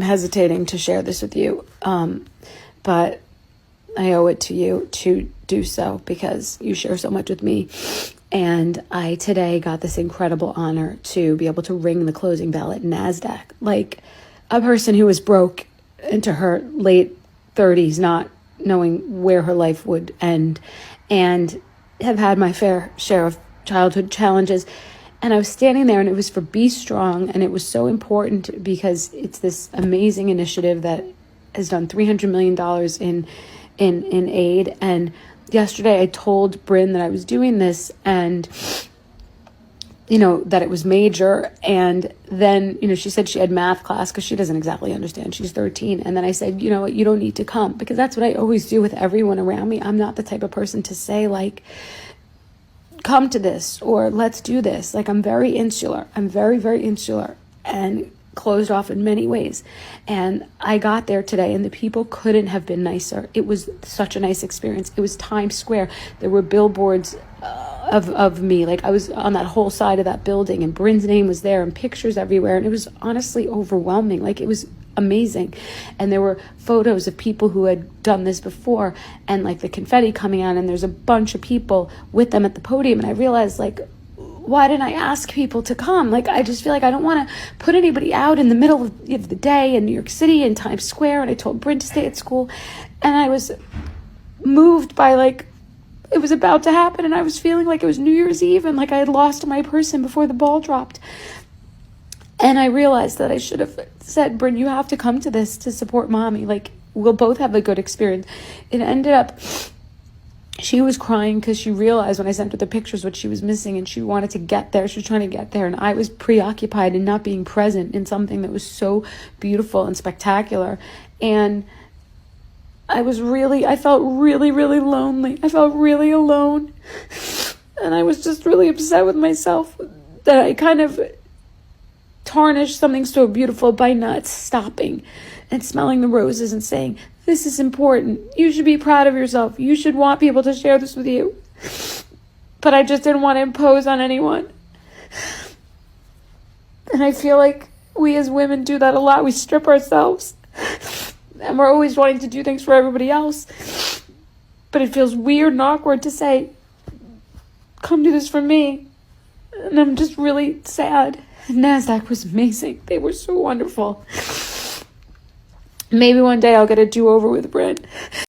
hesitating to share this with you, but I owe it to you to do so because you share so much with me. And I today got this incredible honor to be able to ring the closing bell at NASDAQ, like a person who was broke into her late 30s, not knowing where her life would end, and have had my fair share of childhood challenges. And I was standing there, and it was for Be Strong, and it was so important because it's this amazing initiative that has done $300 million in aid. And yesterday I told Bryn that I was doing this, and that it was major. And then she said she had math class because she doesn't exactly understand, she's 13. And then I said, you know what, you don't need to come, because that's what I always do with everyone around me. I'm not the type of person to say, like, come to this or let's do this. Like, I'm very insular. I'm very, very insular and closed off in many ways. And I got there today, and the people couldn't have been nicer. It was such a nice experience. It was Times Square. There were billboards of me. Like, I was on that whole side of that building, and Bryn's name was there, and pictures everywhere. And it was honestly overwhelming. Like, it was amazing. And there were photos of people who had done this before, and like the confetti coming out, and there's a bunch of people with them at the podium. And I realized, like, why didn't I ask people to come? Like, I just feel like I don't want to put anybody out in the middle of the day in New York City in Times Square. And I told Bryn to stay at school, and I was moved by, like, it was about to happen, and I was feeling like it was New Year's Eve, and like I had lost my person before the ball dropped. And I realized that I should have said, Bryn, you have to come to this to support mommy. Like, we'll both have a good experience. It ended up, she was crying because she realized when I sent her the pictures what she was missing, and she wanted to get there. She was trying to get there, and I was preoccupied in not being present in something that was so beautiful and spectacular. And I felt really, really lonely. I felt really alone. And I was just really upset with myself that I kind of tarnished something so beautiful by not stopping and smelling the roses and saying, this is important. You should be proud of yourself. You should want people to share this with you. But I just didn't want to impose on anyone. And I feel like we as women do that a lot. We strip ourselves. And we're always wanting to do things for everybody else. But it feels weird and awkward to say, come do this for me. And I'm just really sad. NASDAQ was amazing. They were so wonderful. Maybe one day I'll get a do-over with Bryn.